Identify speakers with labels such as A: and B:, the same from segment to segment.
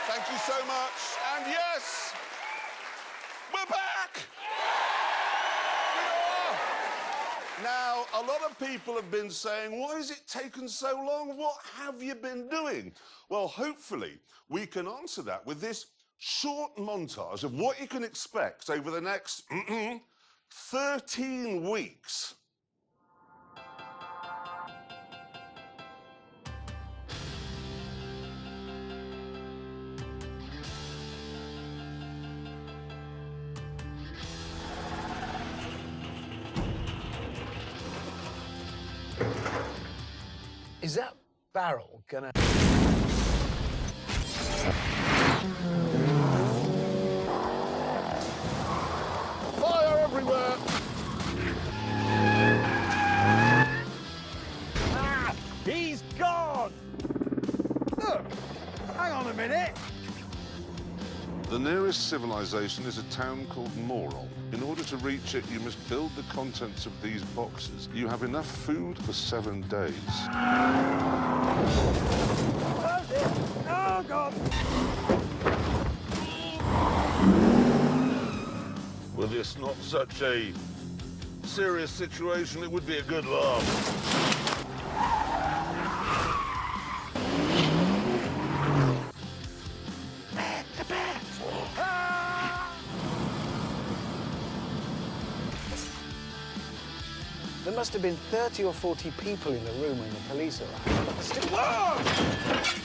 A: Thank you so much. And yes, we're back! We are! Now, a lot of people have been saying, why has it taken so long? What have you been doing? Well, hopefully, we can answer that with this short montage of what you can expect over the next 13 weeks.
B: Is that barrel gonna...
A: Fire everywhere!
B: Ah! He's gone! Look! Hang on a minute!
A: The nearest civilization is a town called Morol. In order to reach it, you must build the contents of these boxes. You have enough food for 7 days.
B: Oh, dear. Oh, God!
A: Were this not such a serious situation, it would be a good laugh.
B: There must have been 30 or 40 people in the room when the police arrived.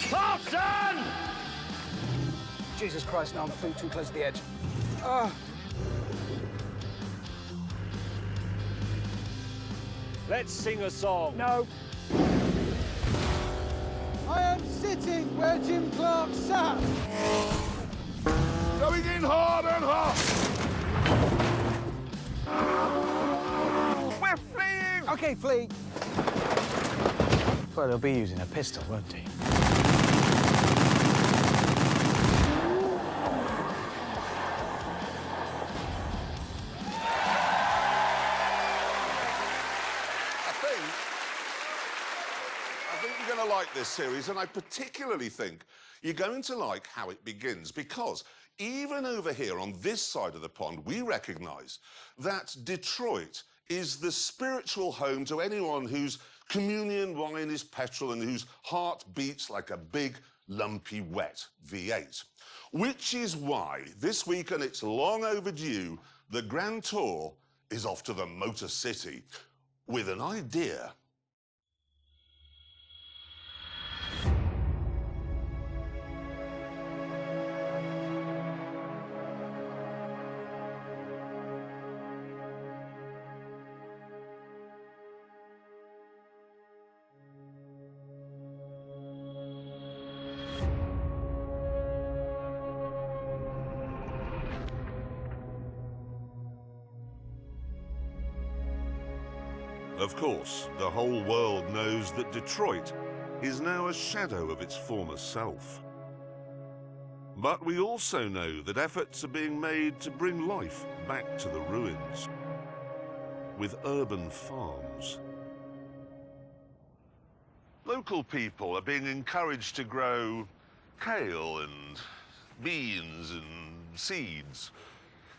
C: Clarkson!
B: Jesus Christ, no, I'm too close to the edge.
C: Let's sing a song.
B: No.
D: I am sitting where Jim Clark sat.
A: Going in hard and hard. We're fleeing!
B: OK, flee. Well, he'll be using a pistol, won't he?
A: I think you're going to like this series, and I particularly think you're going to like how it begins, because even over here on this side of the pond, we recognise that Detroit is the spiritual home to anyone whose communion wine is petrol and whose heart beats like a big, lumpy, wet V8. Which is why this week, and it's long overdue, the Grand Tour is off to the Motor City with an idea. Of course, the whole world knows that Detroit is now a shadow of its former self. But we also know that efforts are being made to bring life back to the ruins, with urban farms. Local people are being encouraged to grow kale and beans and seeds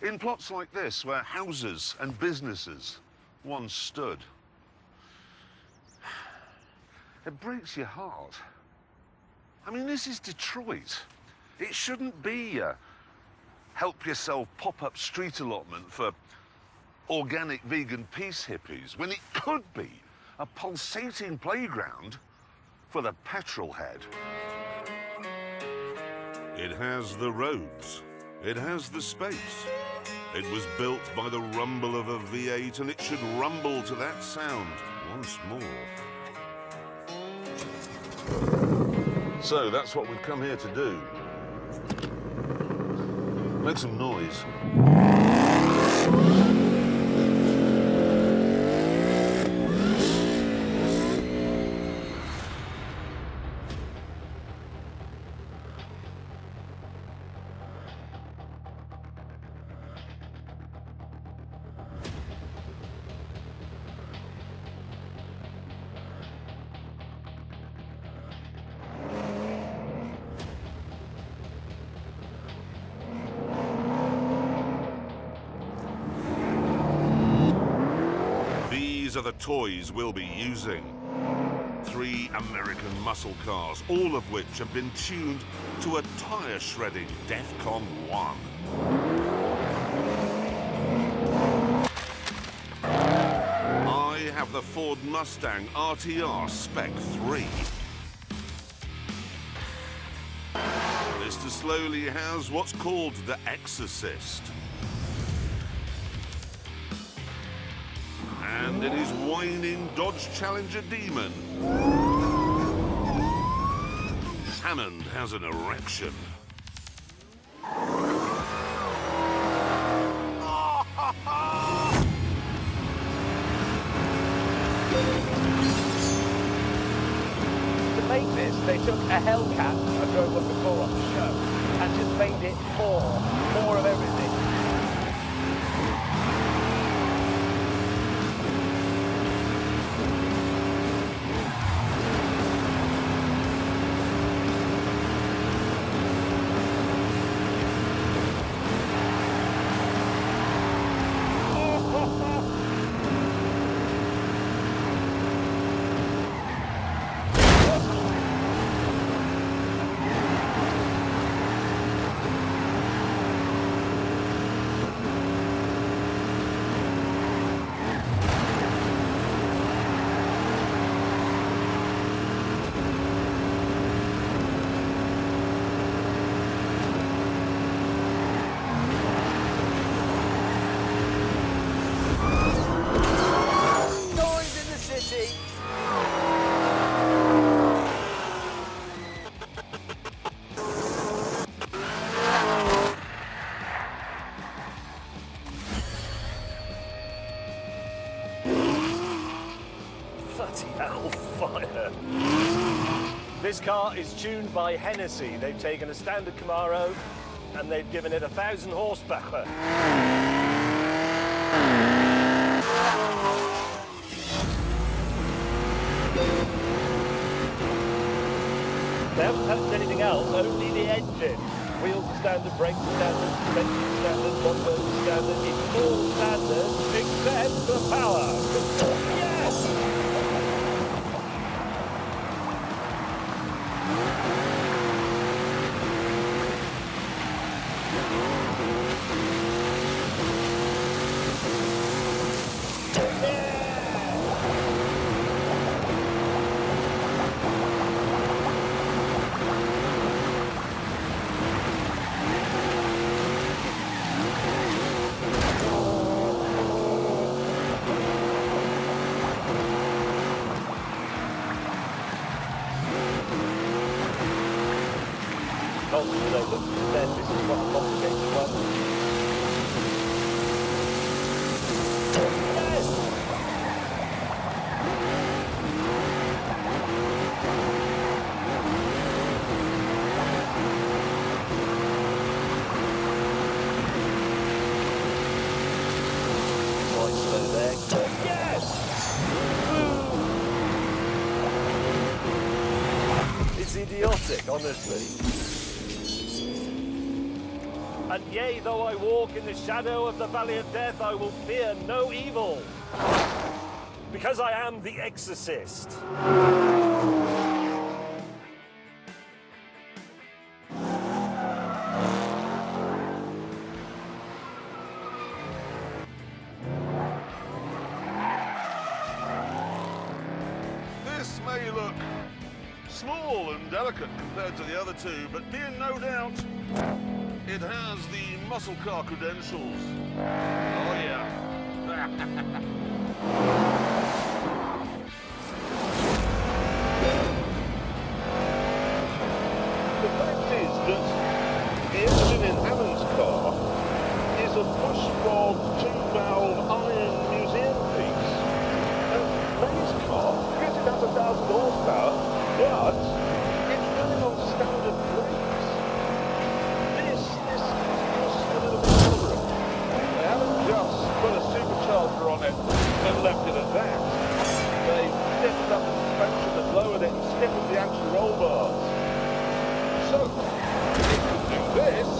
A: in plots like this, where houses and businesses once stood. It breaks your heart. I mean, this is Detroit. It shouldn't be a help-yourself pop-up street allotment for organic vegan peace hippies, when it could be a pulsating playground for the petrol head. It has the roads. It has the space. It was built by the rumble of a V8, and it should rumble to that sound once more. So that's what we've come here to do. Make some noise. These are the toys we'll be using. 3 American muscle cars, all of which have been tuned to a tire-shredding DEFCON 1. I have the Ford Mustang RTR Spec 3. Mr. Slowly has what's called the Exorcist. And in his whining Dodge Challenger Demon, Hammond has an erection.
C: To make this, they took a Hellcat I drove one before on the show and just made it more of everything. Hellfire. This car is tuned by Hennessy. They've taken a standard Camaro and they've given it 1,000 horsepower. They haven't touched anything else, only the engine. Wheels are standard, brakes are standard, suspension is standard, bumper is standard. It's all standard except the power. Yes! This is quite a complicated one. Yes! Quite slow there. Yes! It's idiotic, honestly. And yea, though I walk in the shadow of the valley of death, I will fear no evil, because I am the Exorcist.
A: This may look small and delicate compared to the other two, but be in no doubt, it has the muscle car credentials. Oh, yeah. The fact is that the engine in Hammond's car is a push-rod, 2-valve iron museum piece. And May's car, yes, it has 1,000 horsepower, but it's running on standard brakes. Put a supercharger on it and left it at that. They stiffened up the suspension and lowered it and stiffened the anti-roll bars. So, it could do this.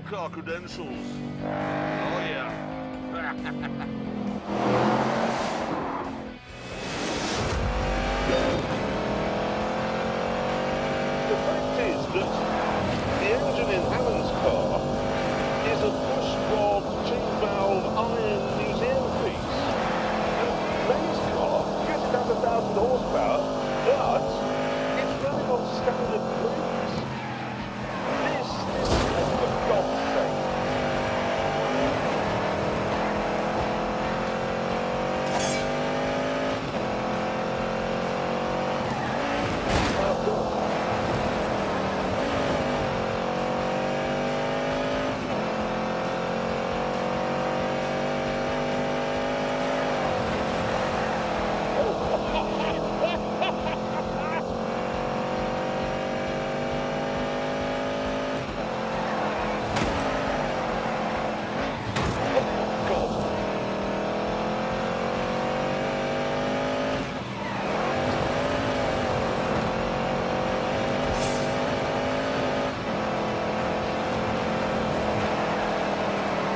A: car credentials. Oh, yeah.
C: The fact is that the engine in Alan's car is a push-rod, two-valve iron museum piece. And Ray's car gets it down to 1,000 horsepower, but it's running on standard brakes. This is for God's sake.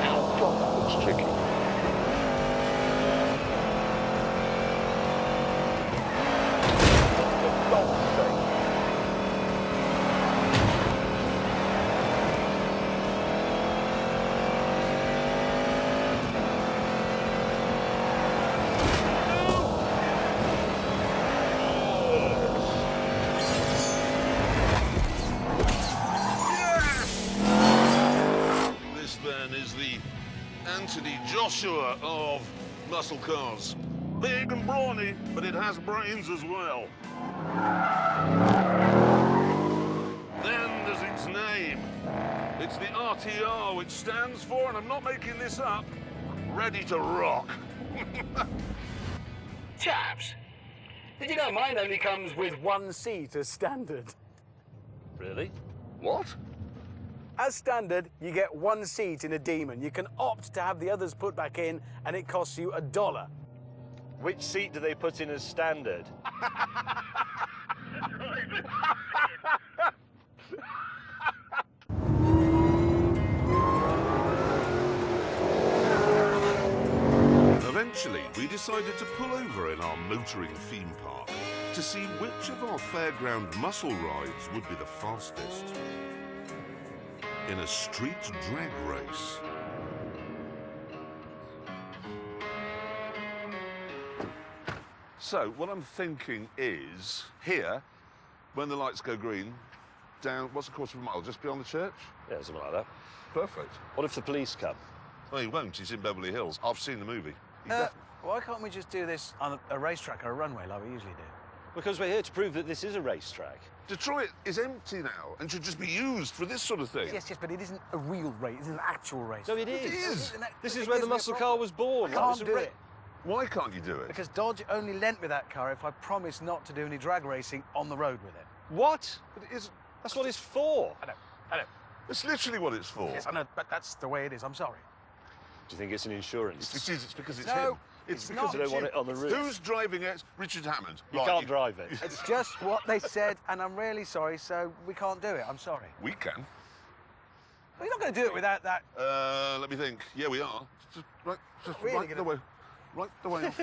C: Oh, God. Tricky. For God's sake.
A: This then is the Anthony Joshua of muscle cars. Big and brawny, but it has brains as well. Then there's its name. It's the RTR, which stands for, and I'm not making this up, ready to rock.
B: Chaps, did you know mine only comes with one seat as standard?
C: Really?
A: What?
B: As standard, you get one seat in a Demon. You can opt to have the others put back in, and it costs you $1.
C: Which seat do they put in as standard?
A: Eventually, we decided to pull over in our motoring theme park to see which of our fairground muscle rides would be the fastest in a street drag race. So, what I'm thinking is, here, when the lights go green, down, what's a quarter of a mile, just beyond the church?
C: Yeah, something like that.
A: Perfect.
C: What if the police come?
A: Well, he won't, he's in Beverly Hills. I've seen the movie.
B: Why can't we just do this on a racetrack or a runway like we usually do?
C: Because we're here to prove that this is a racetrack.
A: Detroit is empty now and should just be used for this sort of thing.
B: Yes, but it isn't a real race. It isn't an actual race.
C: No, it is.
A: is.
C: This is where the muscle car was born.
B: I can't do it.
A: Why can't you do it?
B: Because Dodge only lent me that car if I promised not to do any drag racing on the road with it.
C: What?
A: But it is,
C: That's what it's for.
B: I know.
A: it's literally what it's for.
B: Yes, I know, but that's the way it is. I'm sorry.
C: Do you think it's an insurance?
A: It is, it's because it's
B: No,
A: him. It's
B: it's
A: because
B: not.
C: You don't want it on the roof.
A: Who's driving it? Richard Hammond.
C: You
A: Right,
C: can't drive it.
B: It's just what they said, and I'm really sorry, so we can't do it. I'm sorry.
A: We can.
B: Well, you're not going to do it without that.
A: Let me think. Yeah, we are. Just
B: Really
A: right the way. Right the way off.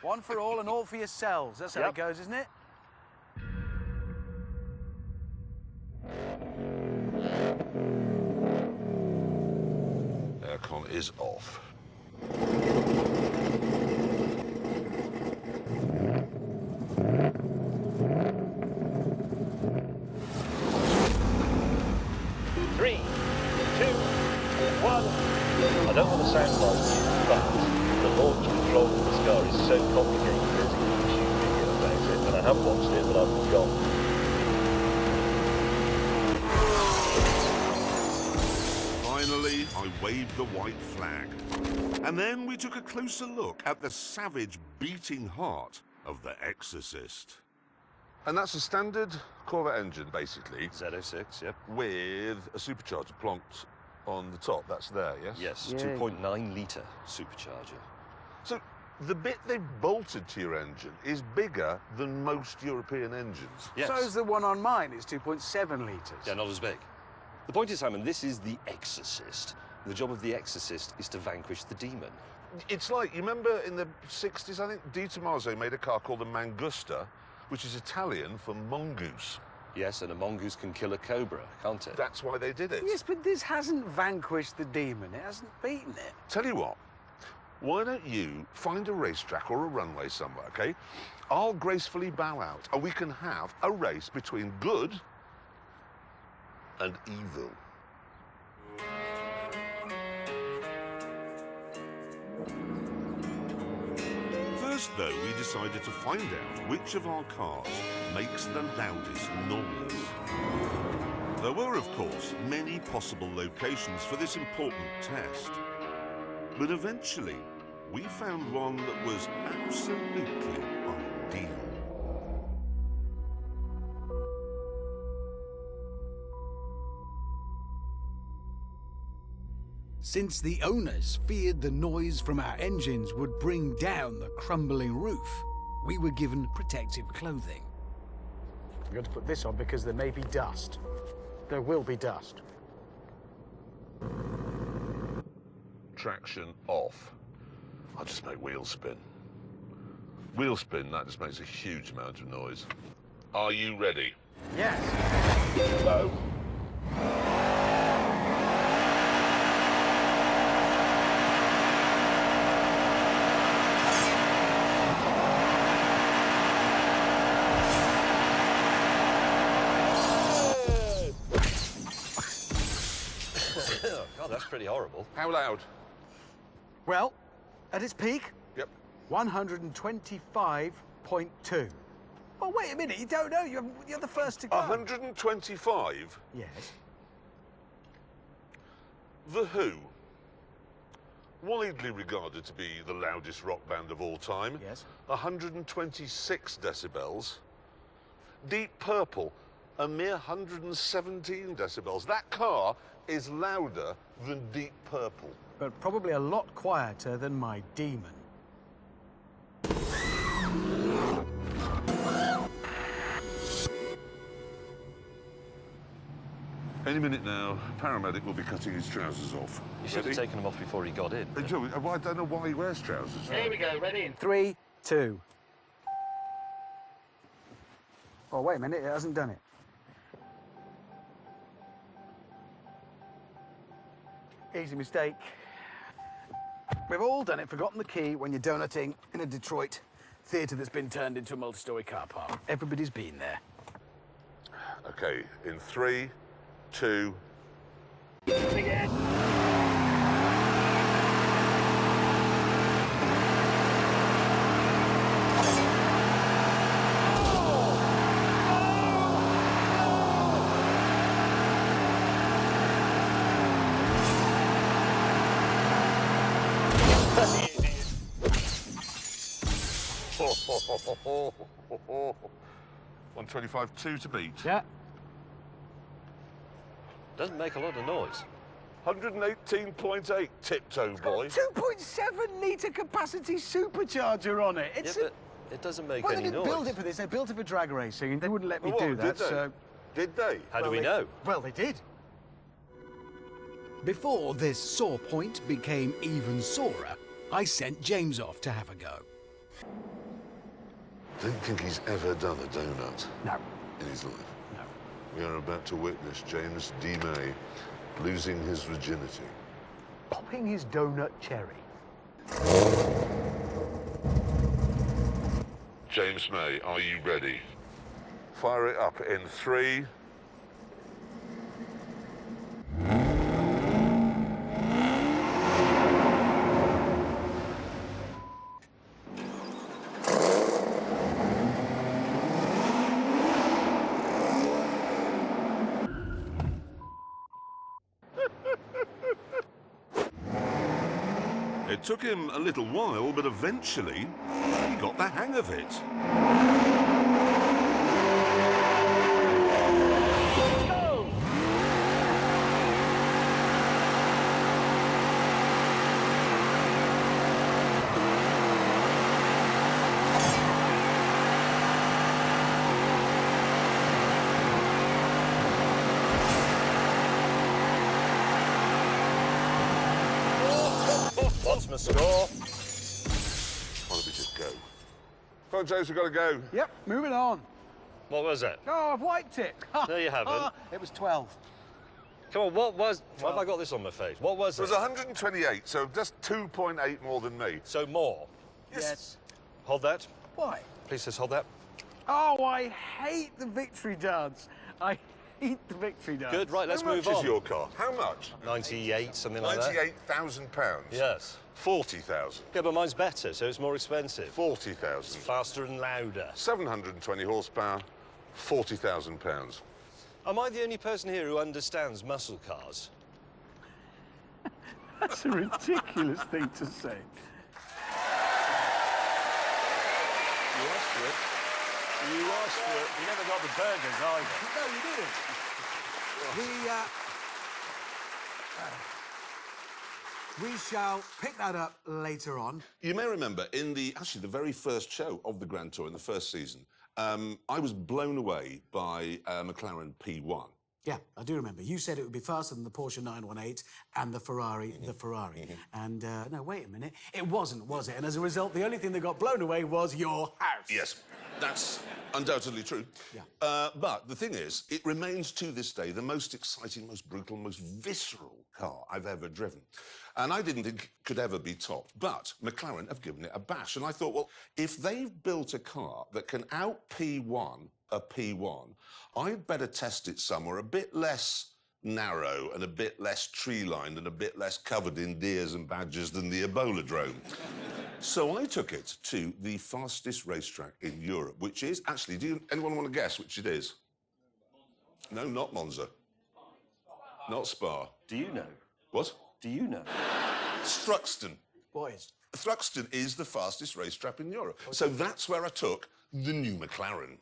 B: One for all and all for yourselves. That's how
C: Yep.
B: it goes, isn't it?
A: Aircon is off.
C: Three, two, one. I don't want to sound like you, but the launch control of this car is so complicated. There's a YouTube video about it, and I have watched it, but I've forgotten.
A: Finally, I waved the white flag. And then we took a closer look at the savage beating heart of the Exorcist. And that's a standard Corvette engine, basically,
C: Z06, yep.
A: with a supercharger plonked on the top. That's there, yes?
C: Yes,
B: Yay.
C: 2.9 litre supercharger.
A: So the bit they've bolted to your engine is bigger than most European engines.
C: Yes.
B: So's the one on mine. It's 2.7 litres.
C: Yeah, not as big.
E: The point is, Simon, this is the exorcist. The job of the exorcist is to vanquish the demon.
A: It's like, you remember in the 60s, I think, Di Tommaso made a car called the Mangusta, which is Italian for mongoose.
E: Yes, and a mongoose can kill a cobra, can't it?
A: That's why they did it.
B: Yes, but this hasn't vanquished the demon. It hasn't beaten it.
A: Tell you what, why don't you find a racetrack or a runway somewhere, OK? I'll gracefully bow out, and we can have a race between good and evil. First, though, we decided to find out which of our cars makes the loudest noise. There were, of course, many possible locations for this important test. But eventually, we found one that was absolutely ideal.
F: Since the owners feared the noise from our engines would bring down the crumbling roof, we were given protective clothing.
B: I'm going to put this on because there may be dust. There will be dust.
A: Traction off. I'll just make wheel spin. Wheel spin, that just makes a huge amount of noise. Are you ready?
B: Yes.
A: Go.
E: God, that's pretty horrible.
A: How loud?
B: Well, at its peak,
A: Yep.
B: 125.2. Oh, wait a minute, you don't know. You're the first to go.
A: 125?
B: Yes.
A: The Who, widely regarded to be the loudest rock band of all time.
B: Yes.
A: 126 decibels. Deep Purple, a mere 117 decibels. That car is louder than Deep Purple.
B: But probably a lot quieter than my demon.
A: Any minute now, paramedic will be cutting his trousers off.
E: You should have taken them off before he got in.
A: Joe, I don't know why he wears trousers.
B: Here we go, ready in 3, 2. Oh, wait a minute, it hasn't done it. Easy mistake. We've all done it, forgotten the key when you're donutting in a Detroit theatre that's been turned into a multi-storey car park. Everybody's been there.
A: Okay, in 3, 2...
C: Again.
A: Ho, ho, ho, ho, ho, ho, ho. 125.2 to beat.
B: Yeah.
E: Doesn't make a lot of noise.
A: 118.8, tiptoe boy.
B: 2.7 litre capacity supercharger on it. It's
E: Yeah, but it doesn't make
B: well,
E: any
B: they didn't
E: noise.
B: build it for this. They built it for drag racing, and they wouldn't let me
A: Oh,
B: do
A: did
B: that.
A: they?
B: So,
A: Did they?
E: How do
B: well,
E: we
B: they-
E: know?
B: Well, they did.
F: Before this sore point became even sorer, I sent James off to have a go.
A: Don't think he's ever done a donut
B: No.
A: in his life.
B: No.
A: We are about to witness James D. May losing his virginity.
B: Popping his donut cherry.
A: James May, are you ready? Fire it up in 3... It took him a little while, but eventually he got the hang of it.
C: Go!
E: gonna score.
A: Why don't we just go? Come on, James, we've got to go.
B: Yep, moving on.
E: What was it?
B: Oh, I've wiped it.
E: No, you haven't.
B: It was 12.
E: Come on, what was... Why have I got this on my face? What was
A: It
E: it?
A: was 128, so just 2.8 more than me.
E: So more.
B: Yes.
E: Hold that.
B: Why?
E: Please just hold that.
B: Oh, I hate the victory dance. I hate the victory dance.
E: Good, right, let's
A: How
E: move
A: much
E: on.
A: is your car? How much?
E: 98, something like that.
A: £98,000.
E: Yes.
A: 40,000.
E: Yeah, but mine's better, so it's more expensive.
A: 40,000.
E: Faster and louder.
A: 720 horsepower, £40,000.
E: Am I the only person here who understands muscle cars?
B: That's a ridiculous thing to say.
E: You asked for it. You asked for it.
C: You never got the burgers either.
F: No, you didn't. We shall pick that up later on.
A: You may remember in the very first show of the Grand Tour in the first season, I was blown away by McLaren P1.
F: Yeah, I do remember. You said it would be faster than the Porsche 918 and the Ferrari, And, no, wait a minute. It wasn't, was it? And as a result, the only thing that got blown away was your house.
A: Yes, that's undoubtedly true.
F: Yeah.
A: But the thing is, it remains to this day the most exciting, most brutal, most visceral car I've ever driven. And I didn't think it could ever be topped. But McLaren have given it a bash. And I thought, well, if they've built a car that can out P1 a P1, I'd better test it somewhere a bit less narrow and a bit less tree-lined and a bit less covered in deers and badgers than the Ebola drome. So I took it to the fastest racetrack in Europe, which is, actually, anyone want to guess which it is? No, not Monza. Not Spa.
C: Do you know?
A: What?
C: Do you know?
A: Thruxton.
F: Boys.
A: Thruxton is the fastest racetrack in Europe. So that's where I took the new McLaren.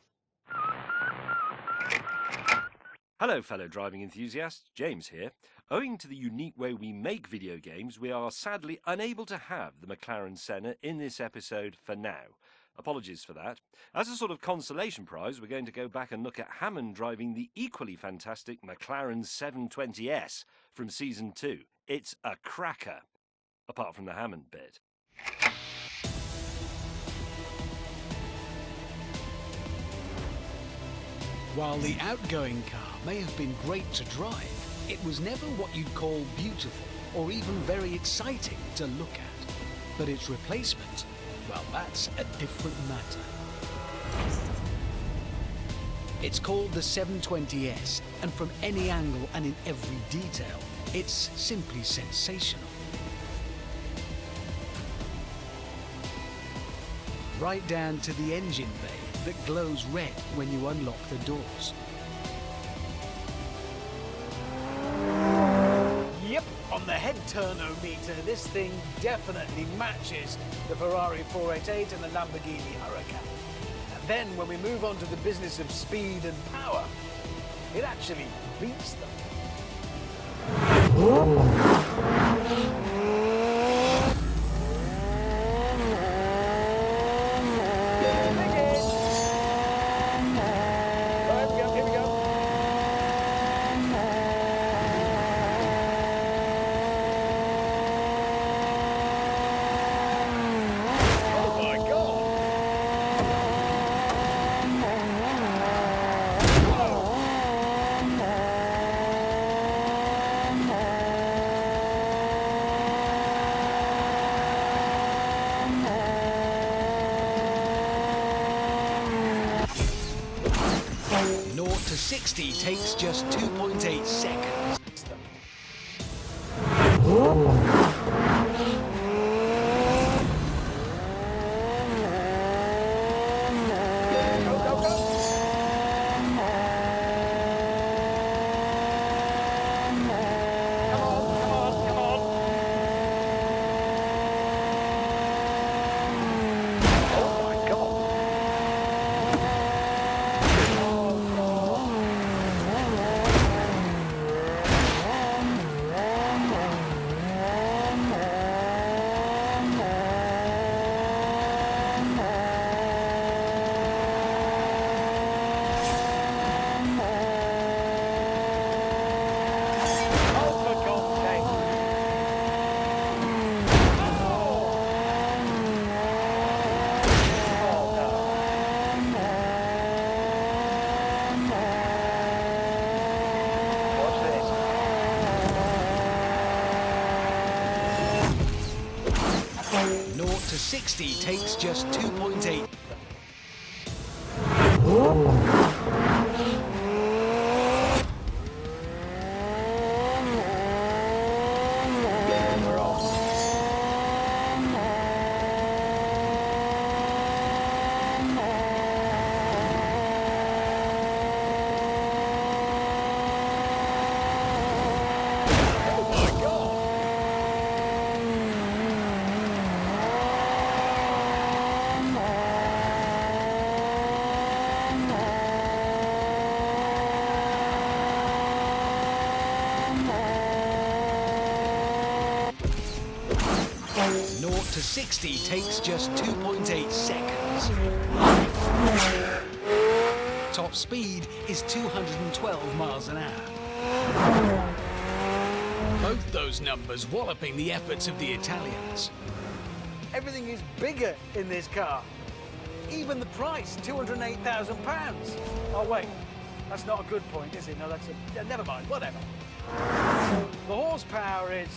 G: Hello, fellow driving enthusiasts. James here. Owing to the unique way we make video games, we are sadly unable to have the McLaren Senna in this episode for now. Apologies for that. As a sort of consolation prize, we're going to go back and look at Hammond driving the equally fantastic McLaren 720S from Season 2. It's a cracker, apart from the Hammond bit.
F: While the outgoing car may have been great to drive, it was never what you'd call beautiful or even very exciting to look at. But its replacement, well, that's a different matter. It's called the 720S, and from any angle and in every detail, it's simply sensational. Right down to the engine bay that glows red when you unlock the doors.
B: Yep, on the head turnometer, this thing definitely matches the Ferrari 488 and the Lamborghini Huracan. And then when we move on to the business of speed and power, it actually beats them.
F: To 60 takes just 2.8 seconds. to 60 takes just 2.8. To 60 takes just 2.8 seconds. Top speed is 212 miles an hour. Both those numbers walloping the efforts of the Italians.
B: Everything is bigger in this car. Even the price, £208,000. Oh, wait. That's not a good point, is it? No, that's a... never mind, whatever. The horsepower is...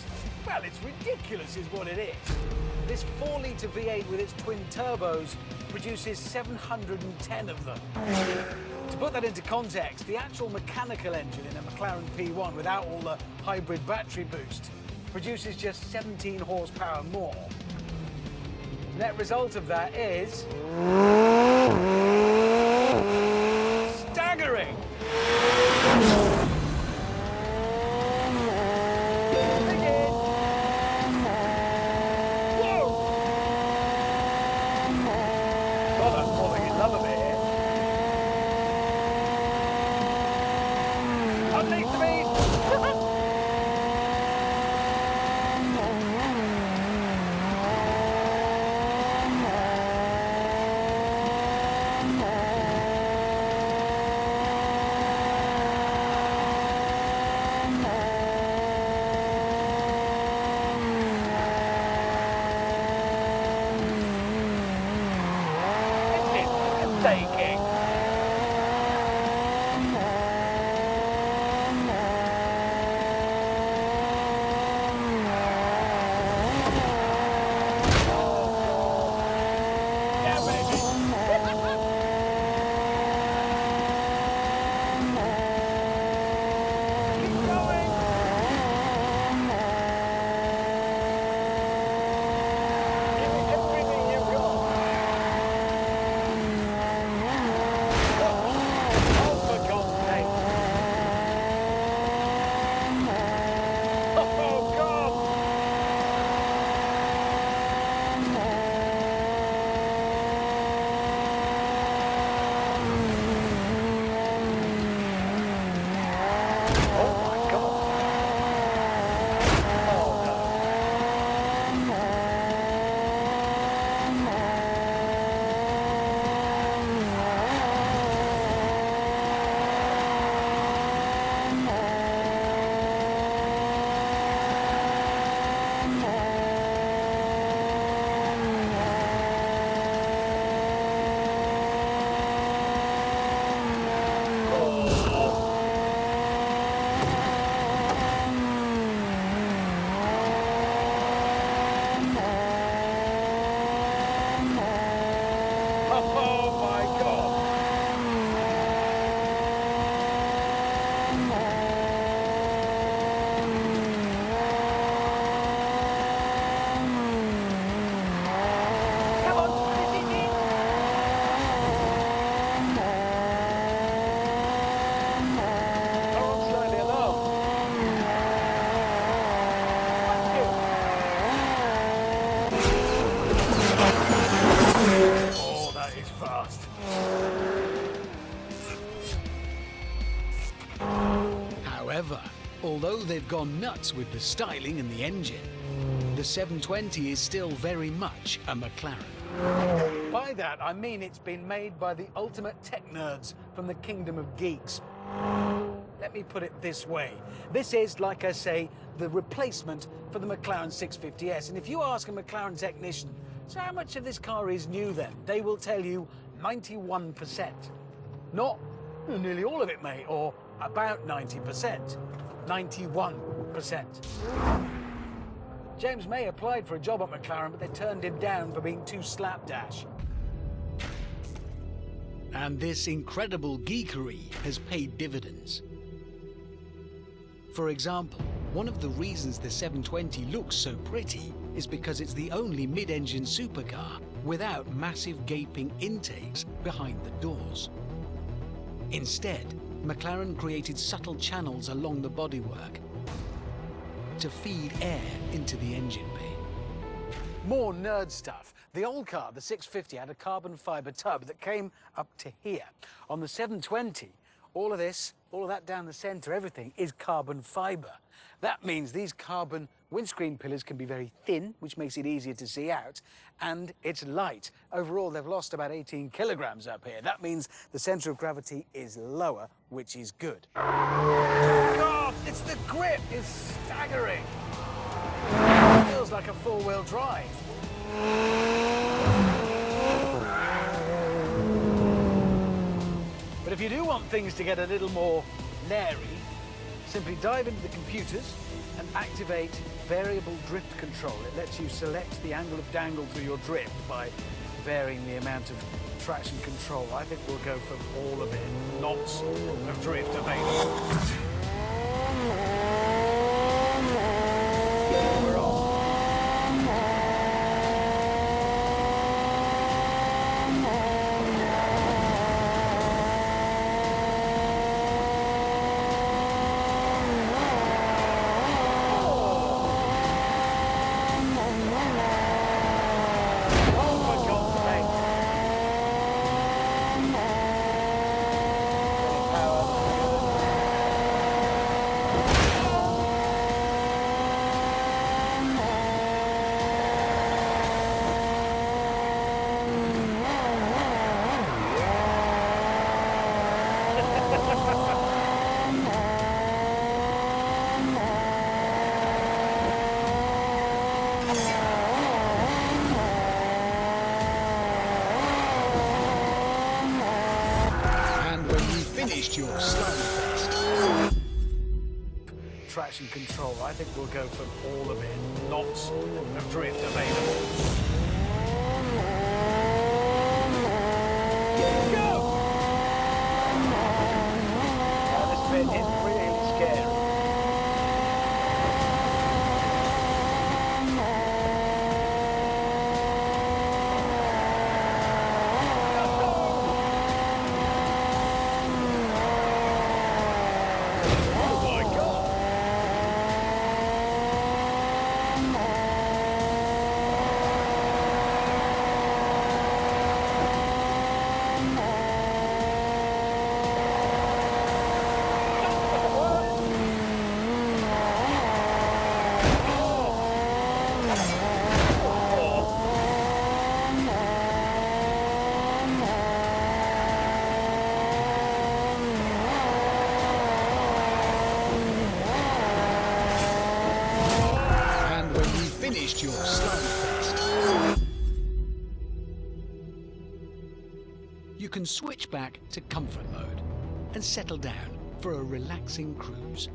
B: well, it's ridiculous is what it is. This 4-litre V8 with its twin turbos produces 710 of them. To put that into context, the actual mechanical engine in a McLaren P1 without all the hybrid battery boost produces just 17 horsepower more. Net result of that is... staggering!
F: However, although they've gone nuts with the styling and the engine, the 720 is still very much a McLaren.
B: By that, I mean it's been made by the ultimate tech nerds from the kingdom of geeks. Let me put it this way. This is, like I say, the replacement for the McLaren 650S. And if you ask a McLaren technician, so how much of this car is new then? They will tell you 91%. Not nearly all of it, mate, or about 90%. 91%. James May applied for a job at McLaren, but they turned him down for being too slapdash.
F: And this incredible geekery has paid dividends. For example, one of the reasons the 720 looks so pretty is because it's the only mid-engine supercar without massive gaping intakes behind the doors. Instead, McLaren created subtle channels along the bodywork to feed air into the engine bay.
B: More nerd stuff. The old car, the 650, had a carbon fibre tub that came up to here. On the 720, all of that down the centre, everything is carbon fibre. That means these carbon windscreen pillars can be very thin, which makes it easier to see out, and it's light. Overall, they've lost about 18 kilograms up here. That means the centre of gravity is lower, which is good. God, it's the grip! It's staggering. It feels like a four-wheel drive. But if you do want things to get a little more leery, simply dive into the computers and activate variable drift control. It lets you select the angle of dangle through your drift by varying the amount of traction control. I think we'll go for all of it. Lots of drift available. We're off.
F: Your slide test.
B: Traction control. I think we'll go for all of it. Lots of drift available. Go! Now this bit is really scary.
F: Your slide test. You can switch back to comfort mode and settle down for a relaxing cruise.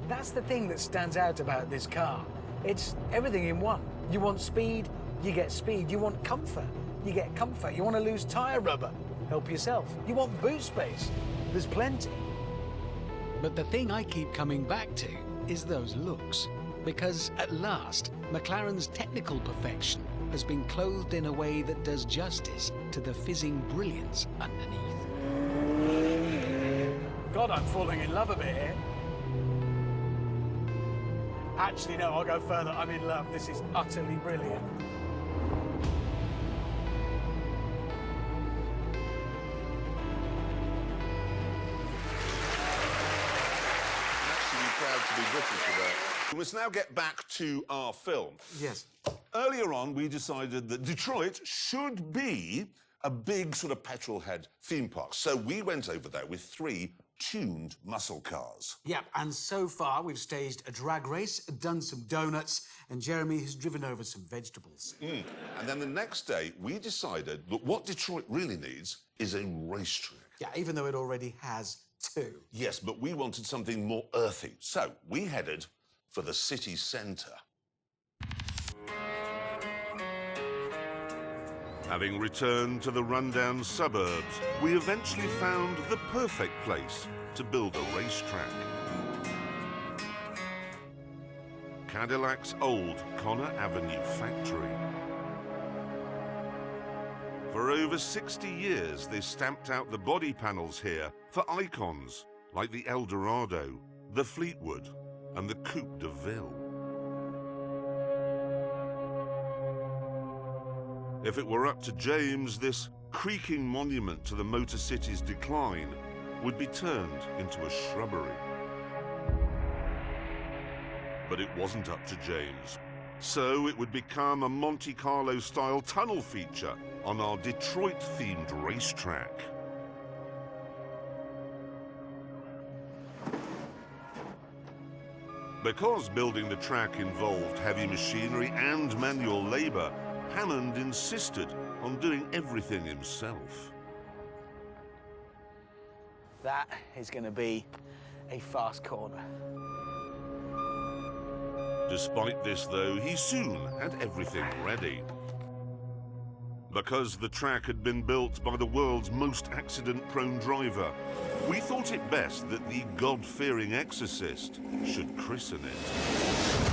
B: That's the thing that stands out about this car. It's everything in one. You want speed, you get speed. You want comfort, you get comfort. You want to lose tyre rubber, help yourself. You want boot space, there's plenty.
F: But the thing I keep coming back to is those looks. Because at last, McLaren's technical perfection has been clothed in a way that does justice to the fizzing brilliance underneath.
B: God, I'm falling in love a bit here. Actually, no, I'll go further. I'm in love. This is utterly brilliant.
A: Actually, proud to be British for that. We must now get back to our film.
B: Yes.
A: Earlier on, we decided that Detroit should be a big sort of petrol head theme park. So we went over there with 3 tuned muscle cars.
D: Yep, and so far we've staged a drag race, done some donuts, and Jeremy has driven over some vegetables.
A: And then the next day, we decided that what Detroit really needs is a racetrack.
D: Yeah, even though it already has 2.
A: Yes, but we wanted something more earthy. So we headed for the city centre. Having returned to the rundown suburbs, we eventually found the perfect place to build a racetrack. Cadillac's old Connor Avenue factory. For over 60 years, they stamped out the body panels here for icons like the Eldorado, the Fleetwood, and the Coupe de Ville. If it were up to James, this creaking monument to the Motor City's decline would be turned into a shrubbery. But it wasn't up to James. So it would become a Monte Carlo-style tunnel feature on our Detroit-themed racetrack. Because building the track involved heavy machinery and manual labour, Hammond insisted on doing everything himself.
B: That is going to be a fast corner.
A: Despite this, though, he soon had everything ready. Because the track had been built by the world's most accident-prone driver, we thought it best that the God-fearing exorcist should christen it.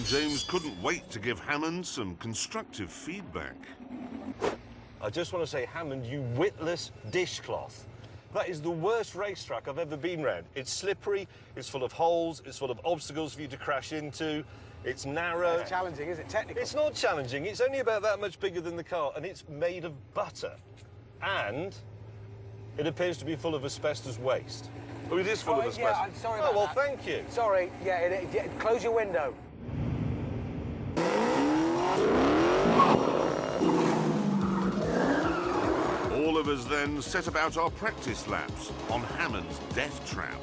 A: James couldn't wait to give Hammond some constructive feedback.
E: I just want to say, Hammond, you witless dishcloth. That is the worst racetrack I've ever been round. It's slippery, it's full of holes, it's full of obstacles for you to crash into, it's narrow.
B: It's challenging, is it? Technical.
E: It's not challenging, it's only about that much bigger than the car, and it's made of butter. And it appears to be full of asbestos waste.
A: Oh, it is full of asbestos.
B: Yeah, I'm sorry about
E: Oh, well,
B: that.
E: thank you.
B: Sorry, close your window.
A: All of us then set about our practice laps on Hammond's death trap.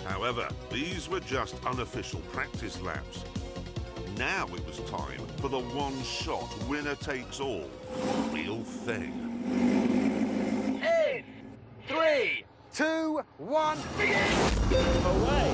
A: However, these were just unofficial practice laps. Now it was time for the one-shot winner-takes-all real thing.
B: In 3, 2, 1, begin!
C: Away!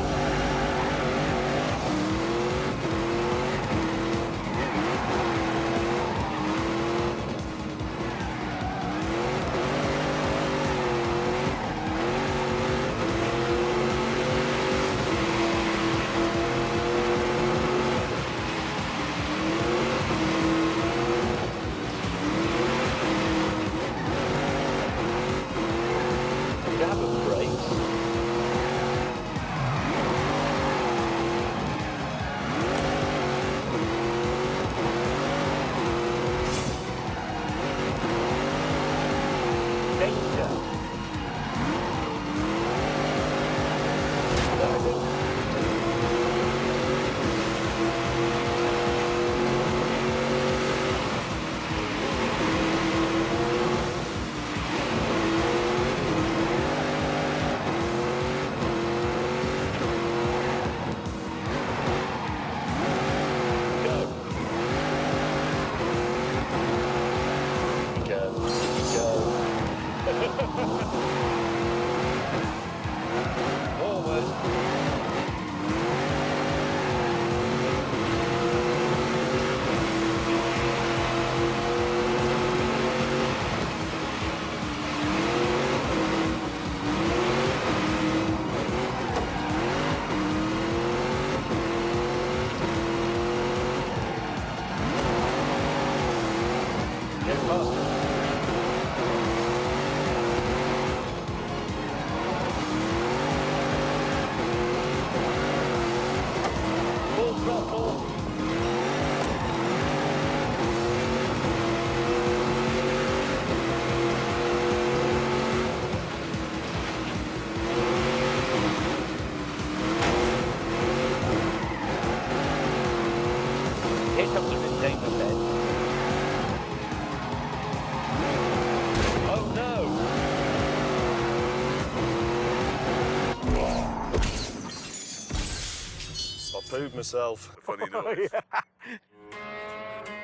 C: Full throttle. dangerous bend. Oh no!
E: I pooed myself.
A: Funny noise.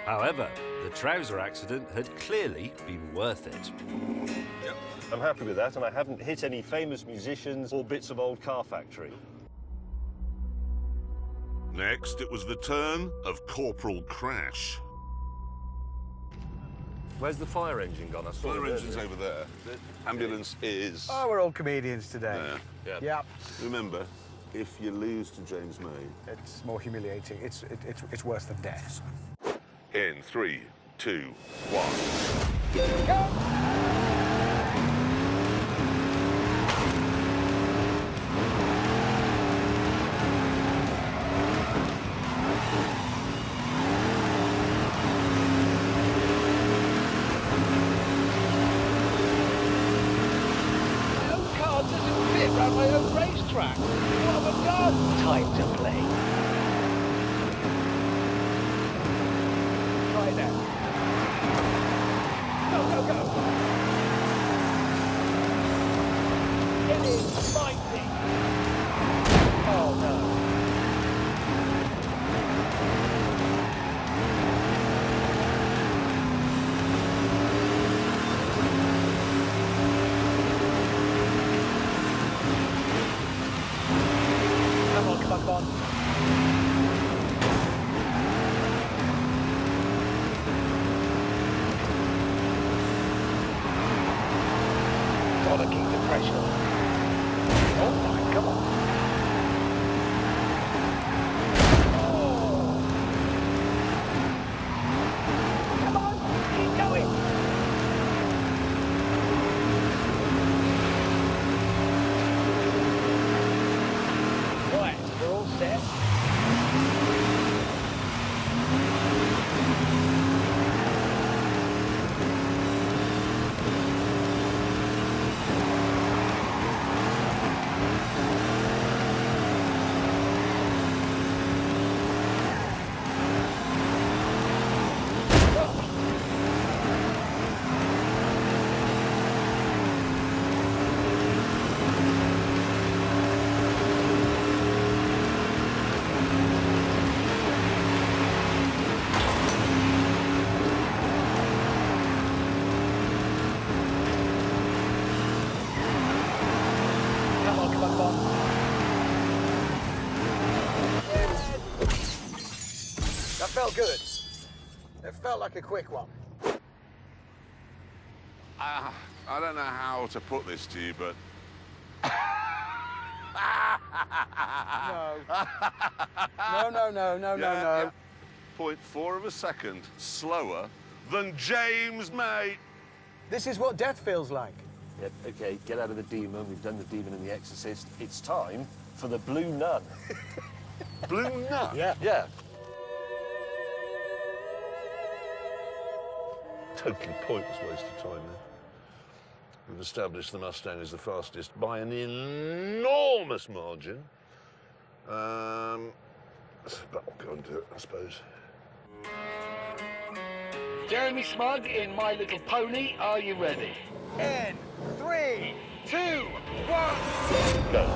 G: However, the trouser accident had clearly been worth it.
E: Yep. I'm happy with that, and I haven't hit any famous musicians or bits of old car factory.
A: Next, it was the turn of Corporal Crash.
E: Where's the fire engine gone? I saw
A: Fire
E: it
A: engine's
E: earlier.
A: over there. Ambulance is
B: Oh, we're all comedians today.
A: there.
E: Yeah.
B: Yep.
A: Remember, if you lose to James May.
B: It's more humiliating. It's worse than death.
A: In 3, 2, 1.
B: My own car doesn't fit around my own racetrack. What have I done? Time to play. Try it now. Go, go, go. It is mighty. Oh, no. Come on, come on, come on. Gotta keep the pressure. Oh my, come on. Oh. Come on, keep going. Right, we're all set. Come on, come on, come on. That felt good. It felt like a quick one.
A: I don't know how to put this to you, but
B: No.
A: 0.4 of a second slower than James May.
B: This is what death feels like.
E: Yep, okay, get out of the demon. We've done the demon and the exorcist. It's time for the blue nun.
A: Blue nut.
E: Yeah. Totally pointless waste of time there. We've established the Mustang is the fastest by an enormous margin. But I'll go and do it, I suppose.
B: Jeremy Smug in My Little Pony, are you ready? In 3, 2, 1.
E: Go.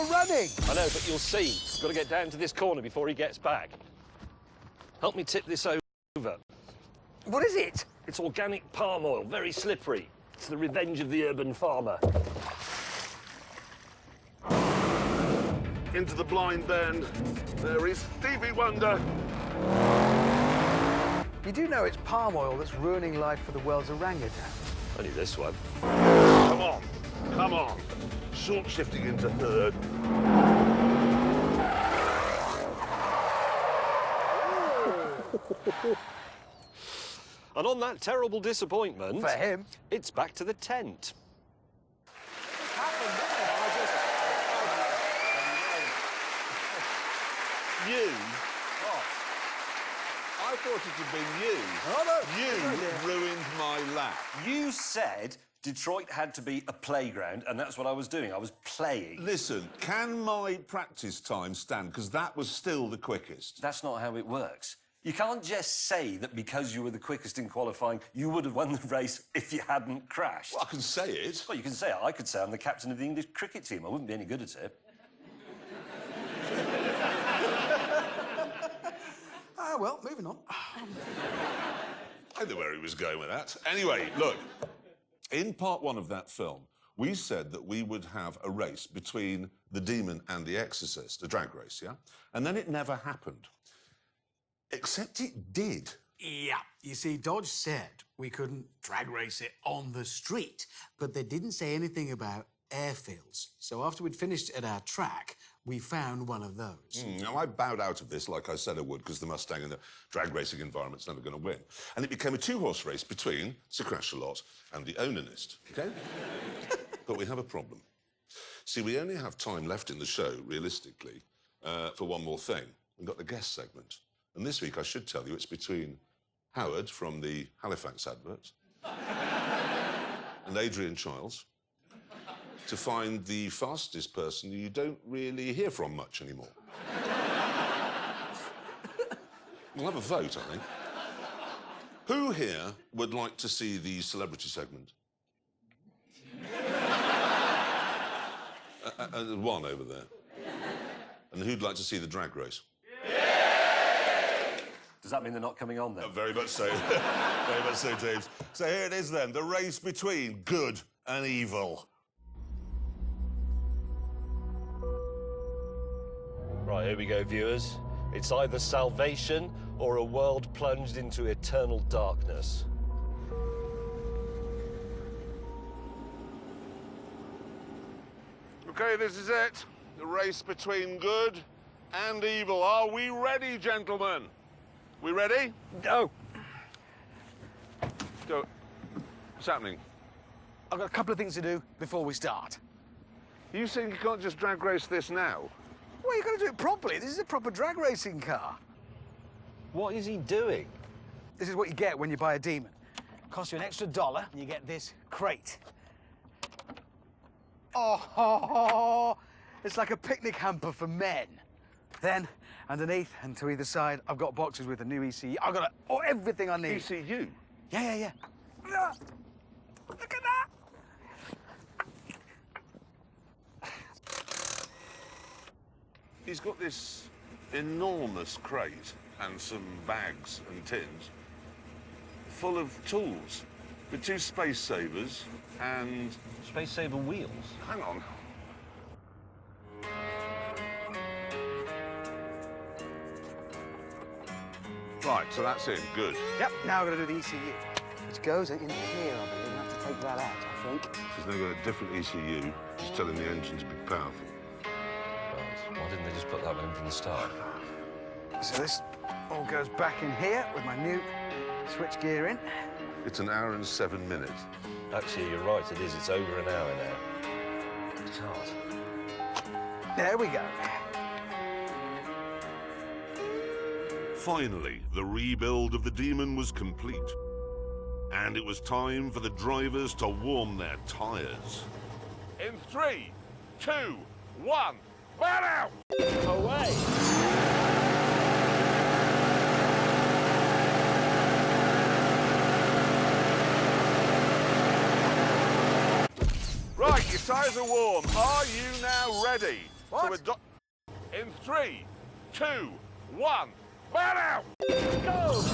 B: you're running.
E: I know, but you'll see. Got to get down to this corner before he gets back. Help me tip this over.
B: What is it?
E: It's organic palm oil, very slippery. It's the revenge of the urban farmer.
A: Into the blind bend. There is Stevie Wonder.
B: You do know it's palm oil that's ruining life for the world's orangutan.
E: Only this one.
A: Come on, come on. Short shifting into third.
E: And on that terrible disappointment...
B: For him.
E: It's back to the tent. You?
A: What? I thought it had been you.
B: Oh, no.
A: You ruined my lap.
G: You said Detroit had to be a playground, and that's what I was doing. I was playing.
A: Listen, can my practice time stand? Because that was still the quickest.
G: That's not how it works. You can't just say that because you were the quickest in qualifying, you would have won the race if you hadn't crashed.
A: Well, I can say it.
G: Well, you can say it. I could say I'm the captain of the English cricket team. I wouldn't be any good at it.
D: Well, moving on.
A: I knew where he was going with that. Anyway, look, in part one of that film, we said that we would have a race between the Demon and the Exorcist, a drag race, yeah? And then it never happened. Except it did.
D: Yeah, you see, Dodge said we couldn't drag race it on the street, but they didn't say anything about airfields. So after we'd finished at our track, we found one of those.
A: Now, I bowed out of this like I said I would, because the Mustang in the drag racing environment's never going to win. And it became a two-horse race between Sir Crash-A-Lot and the Onanist, OK? But we have a problem. See, we only have time left in the show, realistically, for one more thing. We've got the guest segment. And this week, I should tell you, it's between Howard from the Halifax advert and Adrian Childs to find the fastest person you don't really hear from much anymore. We'll have a vote, I think. Who here would like to see the celebrity segment? One over there. And who'd like to see the drag race?
G: Does that mean they're not coming on then?
A: Very much so. Very much so, James. So here it is then, the race between good and evil.
E: Right, here we go, viewers. It's either salvation or a world plunged into eternal darkness.
A: OK, this is it. The race between good and evil. Are we ready, gentlemen? We ready?
B: Go.
A: Go. What's happening?
B: I've got a couple of things to do before we start.
A: You think you can't just drag race this now?
B: Well, you've got to do it properly. This is a proper drag racing car.
E: What is he doing?
B: This is what you get when you buy a Demon. Costs you an extra $1 and you get this crate. Oh, it's like a picnic hamper for men. Then, underneath and to either side, I've got boxes with a new ECU. I've got everything I need.
A: ECU?
B: Yeah. Look at that!
A: He's got this enormous crate and some bags and tins full of tools with 2 space savers and...
E: Space Saver wheels?
A: Hang on. Right, so that's it. Good.
B: Yep, now I've got to do the ECU, which goes in here, I believe. I have to take that out, I think.
A: She's now got a different ECU. She's telling the engine to be powerful.
E: Right. Why didn't they just put that one in from the start?
B: So this all goes back in here with my new switch gear in.
A: It's 1 hour and 7 minutes.
E: Actually, you're right, it is. It's over an hour now. It's hard.
B: There we go.
A: Finally, the rebuild of the Demon was complete. And it was time for the drivers to warm their tyres. In 3, 2, 1, burn out!
E: Away!
A: Right, your tyres are warm. Are you now ready?
B: What?
A: So we're in 3, 2, 1, burn out!
C: Go!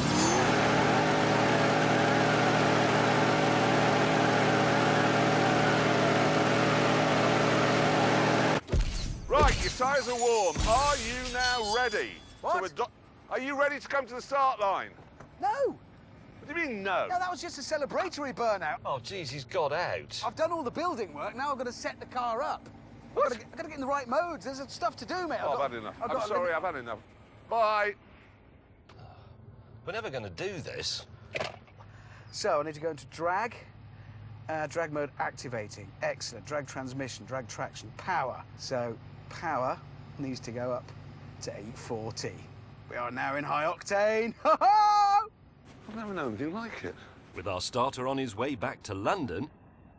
A: Right, your tyres are warm. Are you now ready?
B: What?
A: So are you ready to come to the start line?
B: No.
A: What do you mean, no?
B: No, that was just a celebratory burnout.
E: Oh, geez, he's got out.
B: I've done all the building work. Now I've got to set the car up.
A: What?
B: I've got to get in the right modes. There's stuff to do, mate.
A: Oh, I've had enough. I'm sorry, I've had enough. Bye.
E: We're never going to do this.
B: So I need to go into drag. Drag mode activating. Excellent. Drag transmission, drag traction, power. So power needs to go up to 840. We are now in high octane.
A: I've never known anything like it.
G: With our starter on his way back to London,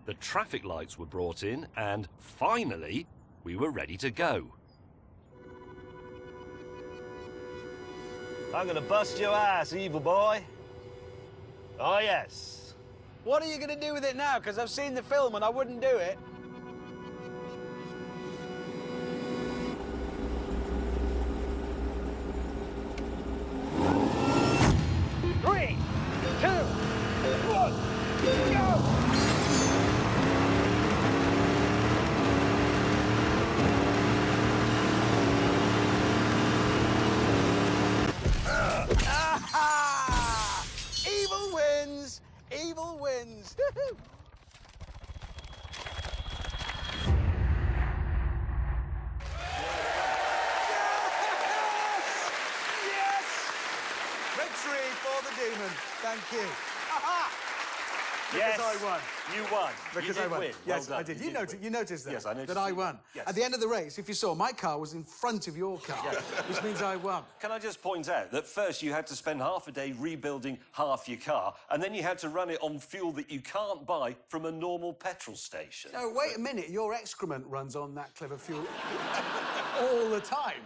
G: the traffic lights were brought in and, finally, we were ready to go.
E: I'm going to bust your ass, evil boy. Oh, yes.
B: What are you going to do with it now? Because I've seen the film and I wouldn't do it.
C: Three, two, one, go!
B: Ah! Evil wins! Evil wins! Yes! Victory for the demon. Thank you. Aha! Because
C: Yes,
B: I won.
C: you won.
B: Because
C: you did
B: I won.
C: win.
B: Yes,
C: Well
B: I
C: done.
B: did. You noticed that?
C: Yes, I noticed
B: that I
C: you-
B: won.
C: yes.
B: At the end of the race, if you saw, my car was in front of your car, which means I won.
G: Can I just point out that first you had to spend half a day rebuilding half your car, and then you had to run it on fuel that you can't buy from a normal petrol station?
B: No, wait a minute. Your excrement runs on that clever fuel all the time.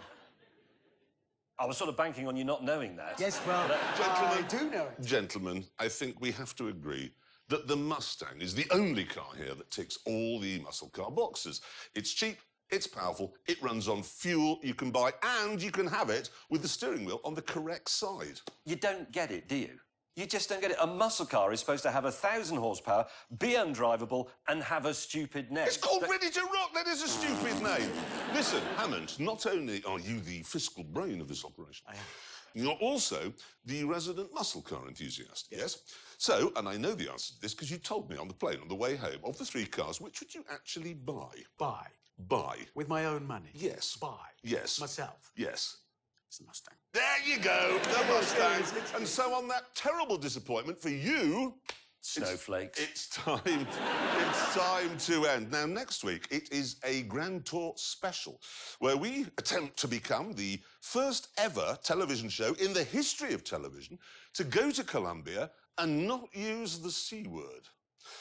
G: I was sort of banking on you not knowing that.
B: Yes, well,
A: Gentlemen,
B: I do know it.
A: Gentlemen, I think we have to agree that the Mustang is the only car here that ticks all the muscle car boxes. It's cheap, it's powerful, it runs on fuel you can buy, and you can have it with the steering wheel on the correct side.
G: You don't get it, do you? You just don't get it. A muscle car is supposed to have 1,000 horsepower, be undrivable, and have a stupid name.
A: It's called Ready to Rock. That is a stupid name. Listen, Hammond, not only are you the fiscal brain of this operation, you're also the resident muscle car enthusiast, yes? So, and I know the answer to this because you told me on the plane on the way home, of the 3 cars, which would you actually buy?
D: Buy.
A: Buy.
D: With my own money.
A: Yes.
D: Buy.
A: Yes.
D: Myself.
A: Yes.
D: It's a Mustang.
A: There you go, the Mustang. And so on that terrible disappointment for you...
G: Snowflakes.
A: It's time to end. Now, next week, it is a Grand Tour special, where we attempt to become the first ever television show in the history of television to go to Colombia and not use the C word.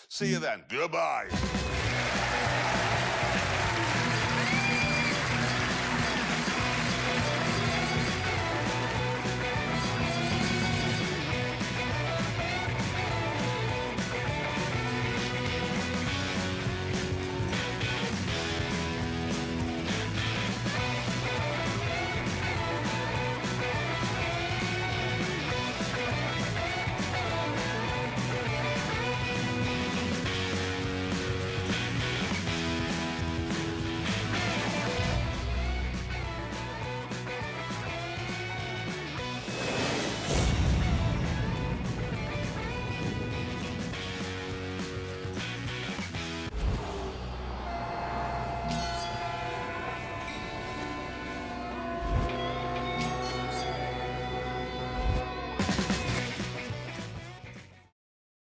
A: See you then. Goodbye.